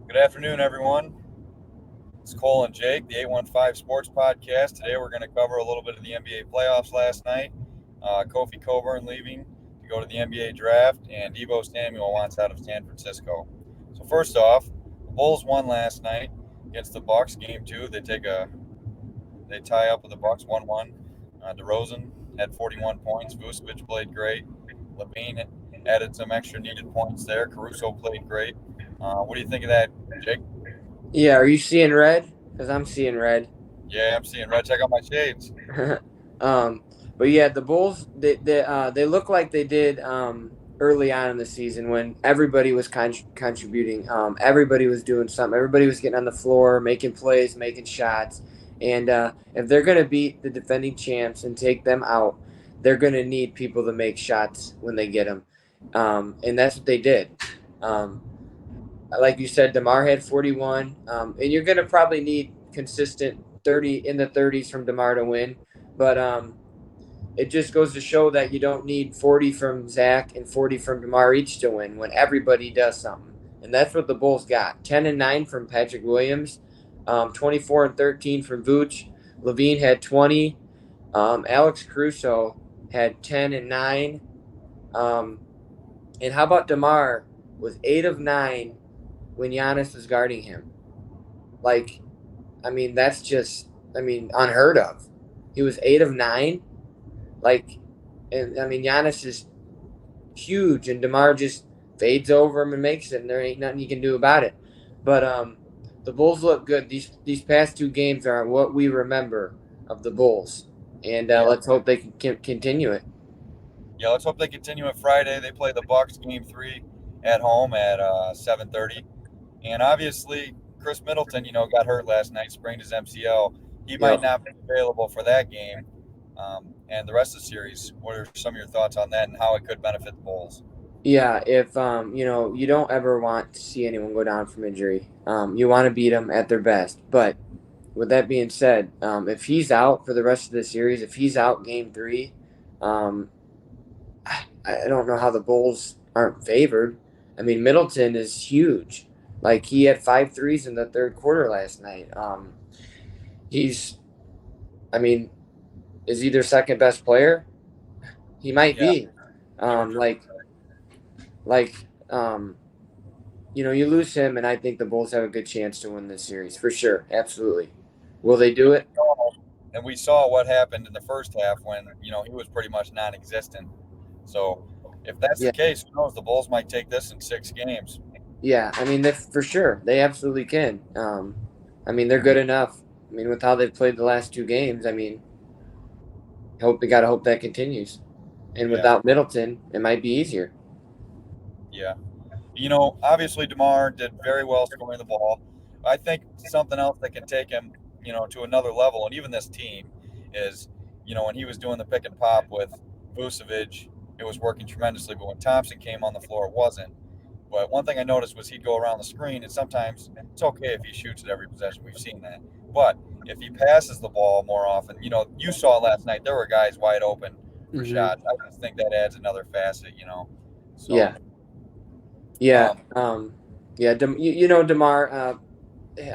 Good afternoon, everyone. It's Cole and Jake, the 815 Sports Podcast. Today we're going to cover a little bit of the NBA playoffs last night. Kofi Cockburn leaving to go to the NBA draft, and Deebo Samuel wants out of San Francisco. So first off, the Bulls won last night against the Bucks. Game two, they tie up with the Bucks 1-1. DeRozan had 41 points. Vucevic played great. Levine added some extra needed points there. Caruso played great. What do you think of that, Jake? Yeah, are you seeing red? Because I'm seeing red. Yeah, I'm seeing red. Check out my shades. um, but yeah, the Bulls they look like they did early on in the season when everybody was contributing. Everybody was doing something. Everybody was getting on the floor, making plays, making shots. And if they're going to beat the defending champs and take them out, they're going to need people to make shots when they get them. And that's what they did. Um, like you said, DeMar had 41, and you're going to probably need consistent 30 in the 30s from DeMar to win. But it just goes to show that you don't need 40 from Zach and 40 from DeMar each to win when everybody does something. And that's what the Bulls got. 10 and 9 from Patrick Williams, 24 and 13 from Vooch. Levine had 20. Alex Caruso had 10 and 9. Um, and how about DeMar with 8 of 9 when Giannis was guarding him? Like, I mean, that's just, unheard of. He was 8 of 9. Like, and I mean, Giannis is huge, and DeMar just fades over him and makes it, and there ain't nothing you can do about it. But the Bulls look good. These past two games are what we remember of the Bulls, and Yeah, let's hope they can continue it. yeah. Let's hope they continue it Friday. They play the Bucks game three at home at 7:30, and obviously Chris Middleton, got hurt last night, sprained his MCL. He might Yep. not be available for that game, and the rest of the series. What are some of your thoughts on that and how it could benefit the Bulls? Yeah, if you don't ever want to see anyone go down from injury. You want to beat them at their best. But with that being said, if he's out for the rest of the series, if he's out game three, um, I don't know how the Bulls aren't favored. I mean, Middleton is huge. Like he had 5 threes in the third quarter last night. He's, I mean, is he their second best player? He might Yeah, be. you were Um, just like like you lose him, and I think the Bulls have a good chance to win this series for sure. Absolutely. Will they do it? and we saw what happened in the first half when he was pretty much non-existent. So if that's the Yeah, case, who knows? The Bulls might take this in 6 games. yeah. I mean, they for sure they absolutely can. I mean, they're good enough. I mean, with how they've played the last two games, I mean, hope they got to hope that continues. And Yeah, without Middleton, it might be easier. yeah. Obviously DeMar did very well scoring the ball. I think something else that can take him, to another level, and even this team, is, when he was doing the pick and pop with Vucevic, it was working tremendously. But when Thompson came on the floor, it wasn't. But one thing I noticed was he'd go around the screen, and sometimes it's okay if he shoots at every possession. We've seen that. But if he passes the ball more often, you saw last night there were guys wide open for Hmm. shots. I just think that adds another facet. So, Yeah, yeah, um, yeah. Demar.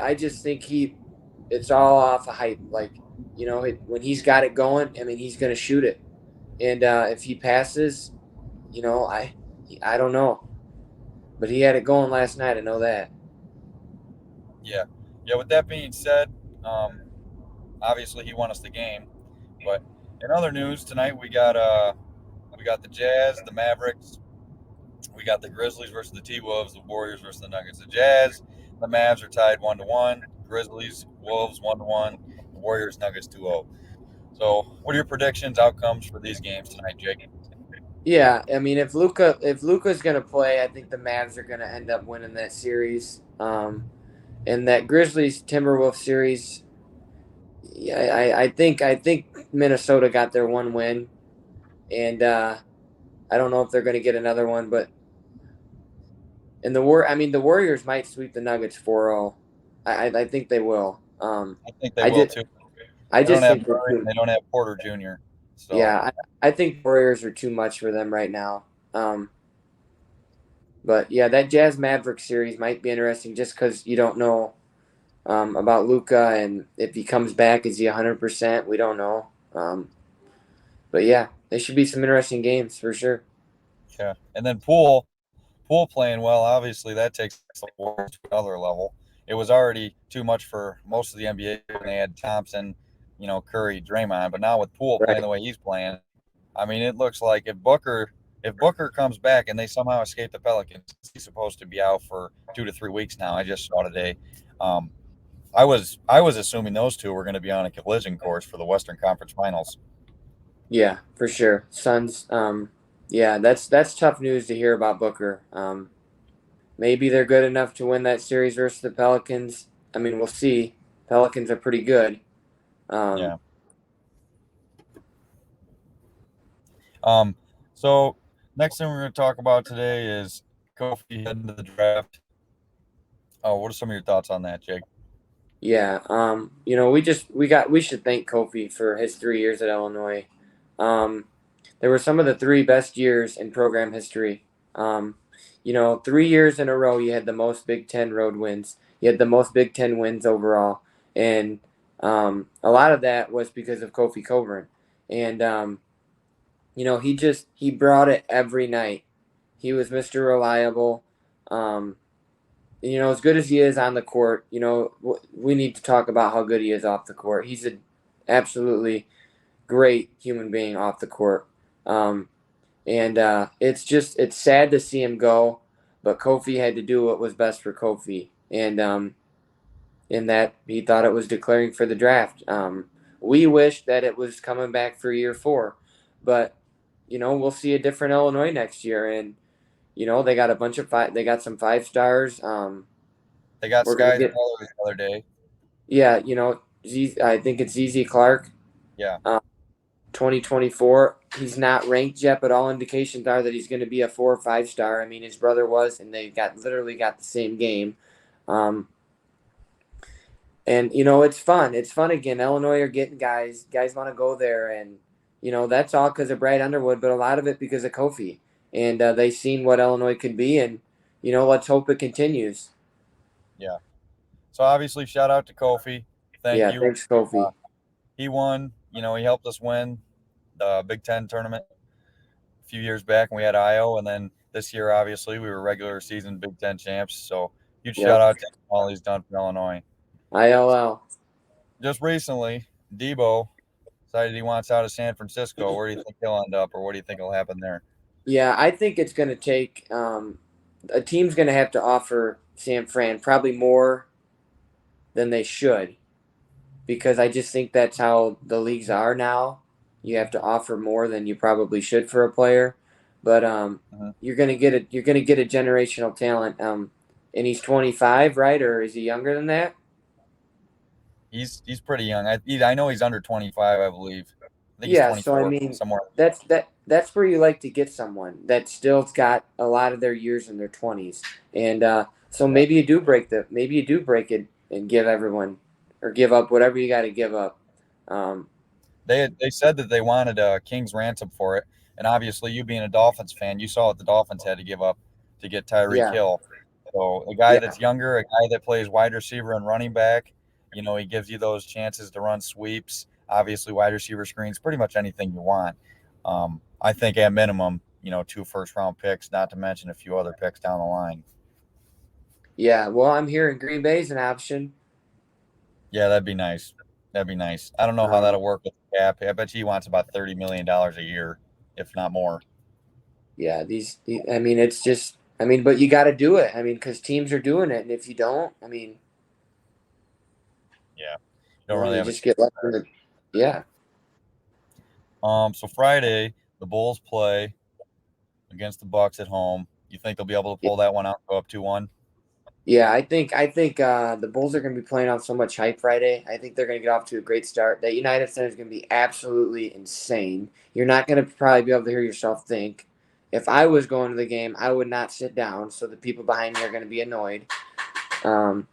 I just think it's all off of hype. Like, when he's got it going, I mean, he's gonna shoot it. And if he passes, you know, I I don't know, but he had it going last night. I know that. yeah, yeah. With that being said, um, obviously he won us the game. But in other news tonight, we got the Jazz, the Mavericks, we got the Grizzlies versus the T Wolves, the Warriors versus the Nuggets. The Jazz, the Mavs are tied 1-1. Grizzlies, Wolves 1-1. Warriors, Nuggets 2-0. So, what are your predictions, outcomes for these games tonight, Jake? Yeah, I mean, if Luka's gonna play, I think the Mavs are gonna end up winning that series. And that Grizzlies Timberwolves series, yeah, I think Minnesota got their one win, and I don't know if they're gonna get another one, but I mean, the Warriors might sweep the Nuggets 4-0. I think they will. I think they I will just too. I They don't just have think they're Murray and too. they don't have Porter Jr. So, Yeah, I think Warriors are too much for them right now. Um, But yeah, that Jazz Maverick series might be interesting just because you don't know about Luka, and if he comes back, is he 100%? We don't know. But yeah, there should be some interesting games for sure. Yeah, and then Poole playing well. Obviously, that takes the Warriors to another level. It was already too much for most of the NBA when they had Thompson, Curry, Draymond. But now with Poole playing Right. the way he's playing, I mean, it looks like if Booker comes back and they somehow escape the Pelicans, he's supposed to be out for 2 to 3 weeks now. I just saw today. Um, I was assuming those two were going to be on a collision course for the Western Conference Finals. Yeah, for sure. Suns. Yeah, that's tough news to hear about Booker. Maybe they're good enough to win that series versus the Pelicans. I mean, we'll see. Pelicans are pretty good. Um, Yeah. Um, so next thing we're going to talk about today is Kofi heading to the draft. Oh, what are some of your thoughts on that, Jake? yeah. We should thank Kofi for his 3 years at Illinois. Um, They were some of the three best years in program history. 3 years in a row, you had the most Big Ten road wins. You had the most Big Ten wins overall, and a lot of that was because of Kofi Cockburn. And he brought it every night. He was Mr. Reliable. Um, as good as he is on the court, we need to talk about how good he is off the court. He's an absolutely great human being off the court. And it's sad to see him go, but Kofi had to do what was best for Kofi, and in that he thought it was declaring for the draft. We wish that it was coming back for year 4, but we'll see a different Illinois next year, and they got a bunch of they got some 5 stars. They got We're gonna Sky's get brother the other day. yeah, I think it's ZZ Clark. Yeah. 2024. He's not ranked yet, but all indications are that he's going to be a 4 or 5 star. I mean, his brother was, and they literally got the same game. Um, and it's fun. It's fun again. Illinois are getting guys. Guys want to go there, and that's all because of Brad Underwood, but a lot of it because of Kofi. And they seen what Illinois could be, and let's hope it continues. Yeah. So obviously, shout out to Kofi. Thank Yeah, you. thanks, Kofi. He won. He helped us win the Big Ten tournament a few years back, and we had IO. And then this year, obviously, we were regular season Big Ten champs. So huge shout Yep. out to all he's done for Illinois. ILL. Just recently, Deebo decided he wants out of San Francisco. Where do you think he'll end up, or what do you think will happen there? Yeah, I think it's going to take a team's going to have to offer San Fran probably more than they should, because I just think that's how the leagues are now. You have to offer more than you probably should for a player, but Mhm. you're gonna get a generational talent. And he's 25, right, or is he younger than that? He's pretty young. I know he's under 25, I believe. I think he's Yeah, so I 24 mean, somewhere. that's where you like to get someone that still's got a lot of their years in their 20s, and so Yeah. maybe you do break it and give everyone or give up whatever you got to give up. Um, They said that they wanted a king's ransom for it, and obviously, you being a Dolphins fan, you saw what the Dolphins had to give up to get Tyreek yeah, Hill. So a guy yeah, that's younger, a guy that plays wide receiver and running back, he gives you those chances to run sweeps. Obviously, wide receiver screens, pretty much anything you want. I think at minimum, 2 first-round picks, not to mention a few other picks down the line. yeah. Well, I'm hearing Green Bay's an option. Yeah, that'd be nice. That'd be nice. I don't know how Um, that'll work with the cap. I bet he wants about $30 million a year, if not more. yeah, I mean, it's just, I mean, but you got to do it. I mean, because teams are doing it, and if you don't, I mean, Yeah, you don't really you have a just chance get left in there. the, yeah. So Friday, the Bulls play against the Bucks at home. You think they'll be able to pull that one out, go up 2-1? Yeah, I think the Bulls are going to be playing on so much hype Friday. I think they're going to get off to a great start. That United Center is going to be absolutely insane. You're not going to probably be able to hear yourself think. If I was going to the game, I would not sit down, so the people behind me are going to be annoyed. Um,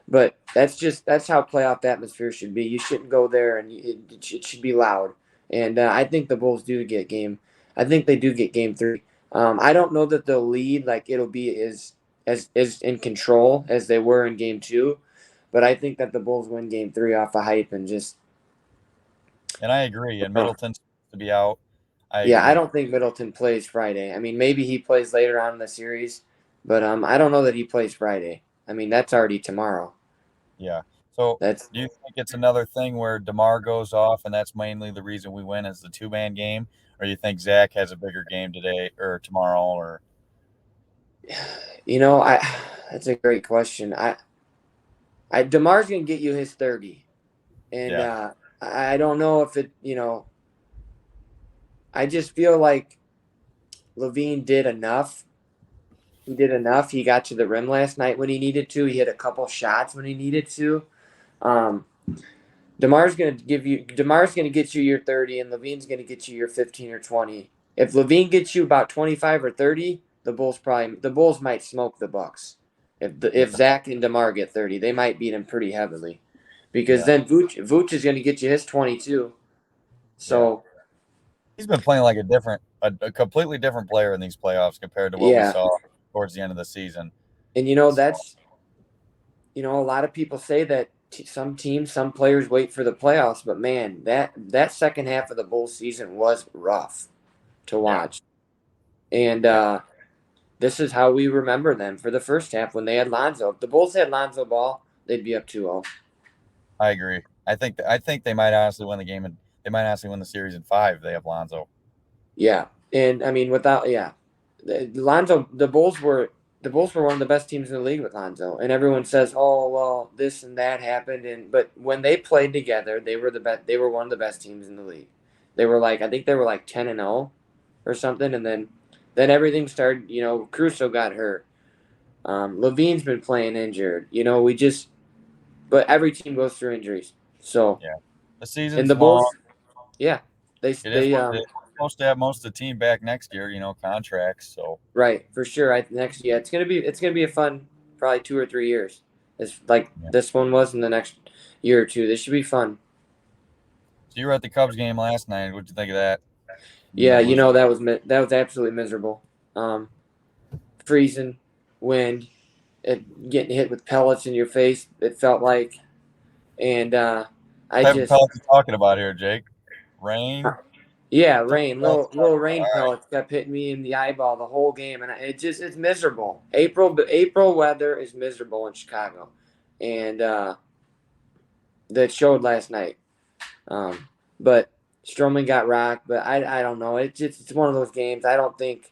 but that's how playoff atmosphere should be. You shouldn't go there, and it should be loud. And I think the Bulls do get game. I think they do get game 3. I don't know that they'll lead like it'll be as in control as they were in game 2, but I think that the Bulls win game 3 off of hype and just And I agree. And Middleton's to be out. I yeah, I agree. don't think Middleton plays Friday. I mean, maybe he plays later on in the series, but I don't know that he plays Friday. I mean, that's already tomorrow. Yeah. So That's do you think it's another thing where DeMar goes off and that's mainly the reason we win is the two-man game? Or you think Zach has a bigger game today or tomorrow or I that's a great question. I DeMar's gonna get you his 30, and yeah. I don't know if it. I just feel like Levine did enough. He did enough. He got to the rim last night when he needed to. He hit a couple shots when he needed to. Um, Demar's gonna get you your 30, and Levine's gonna get you your 15 or 20. If Levine gets you about 25 or 30, the Bulls might smoke the Bucks. Yeah. If Zach and Demar get 30, they might beat him pretty heavily, because Yeah. then Vooch is gonna get you his 22. Yeah. So He's been playing like a completely different player in these playoffs compared to what we yeah, saw towards the end of the season. and So that's a lot of people say that some teams, some players wait for the playoffs, but man, that second half of the Bulls season was rough to yeah. watch. And Yeah. this is how we remember them for the first half when they had Lonzo. If the Bulls had Lonzo Ball, they'd be up 2-0. I agree. I think they might honestly win the game and they might honestly win the series in 5 if they have Lonzo. Yeah. And I mean Lonzo the Bulls were one of the best teams in the league with Lonzo. And everyone says, "Oh, well, this and that happened." But when they played together, they were one of the best teams in the league. I think they were like 10-0 or something, and then everything started, Caruso got hurt. Levine's been playing injured. But every team goes through injuries. So, Yeah. The and season's the long. Bulls, yeah, It is they what it is. We're supposed to have most of the team back next year, contracts. So right for sure. Next year it's gonna be a fun probably 2 or 3 years. It's like yeah. this one was in the next year or two. This should be fun. So you were at the Cubs game last night. What'd you think of that? You end Yeah, up losing. that was absolutely miserable. Um, Freezing, wind, getting hit with pellets in your face. It felt like, and I What type of just pellets you talking about here, Jake? Rain? Yeah, What type rain, of pellets you little talking about? rain All right. pellets kept hitting me in the eyeball the whole game, and it's miserable. April weather is miserable in Chicago, and that showed last night. But Stroman got rocked, but I don't know. It's one of those games. I don't think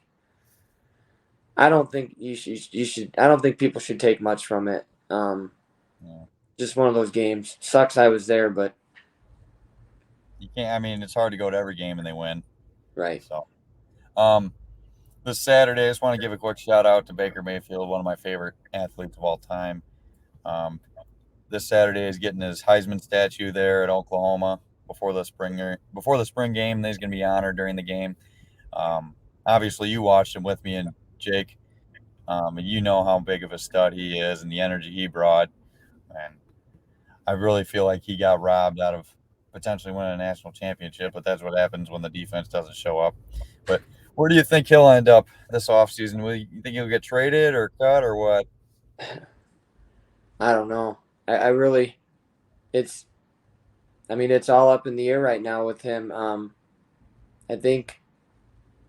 you should. I don't think people should take much from it. Yeah. Just one of those games. Sucks I was there, but You can't. I mean, it's hard to go to every game and they win. right. So, um, this Saturday, I just want to give a quick shout out to Baker Mayfield, one of my favorite athletes of all time. Um, this Saturday is getting his Heisman statue there at Oklahoma before the spring game. He's going to be honored during the game. Obviously, you watched him with me and Jake, and you know how big of a stud he is and the energy he brought. And I really feel like he got robbed out of potentially winning a national championship, but that's what happens when the defense doesn't show up. But where do you think he'll end up this offseason? You think he'll get traded or cut or what? I don't know. I really it's I mean, it's all up in the air right now with him. I think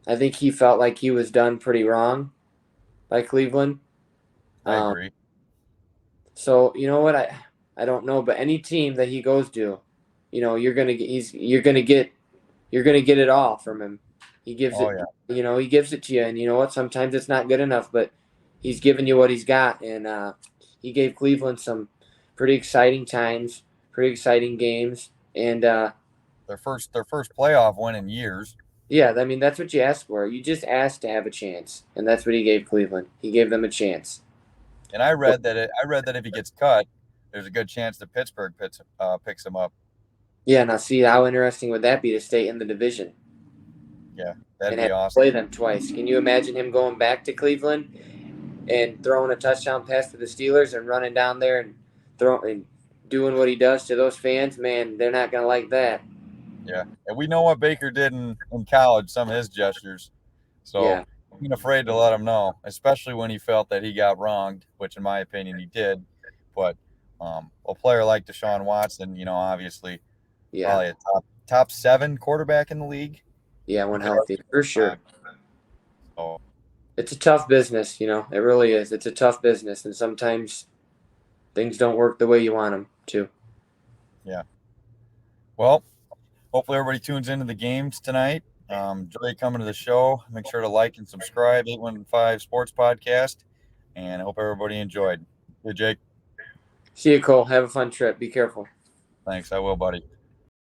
I think he felt like he was done pretty wrong by Cleveland. I Um, agree. so you know what I don't know, but any team that he goes to, you're gonna get it all from him. He gives Oh it, yeah, he gives it to you, and you know what? Sometimes it's not good enough, but he's giving you what he's got, and he gave Cleveland some pretty exciting times, pretty exciting games, and their first playoff win in years. yeah, I mean that's what you ask for. You just asked to have a chance, and that's what he gave Cleveland. He gave them a chance. And I read that if he gets cut, there's a good chance that Pittsburgh picks him up. Yeah, now see how interesting would that be to stay in the division Yeah, that'd and be have to awesome. play them twice? Can you imagine him going back to Cleveland and throwing a touchdown pass to the Steelers and running down there and throwing doing what he does to those fans? Man, they're not gonna like that. Yeah, and we know what Baker did in college, some of his gestures. So Yeah, being afraid to let him know, especially when he felt that he got wronged, which in my opinion he did. But a player like Deshaun Watson, obviously Yeah, probably a top 7 quarterback in the league. yeah, when Regardless healthy, for of time. sure. So It's a tough business, it really is. It's a tough business, and sometimes things don't work the way you want them to. yeah. Well, hopefully everybody tunes into the games tonight. Enjoy coming to the show. Make sure to like and subscribe, 815 Sports Podcast. And I hope everybody enjoyed. Hey, Jake. See you, Cole. Have a fun trip. Be careful. Thanks. I will, buddy.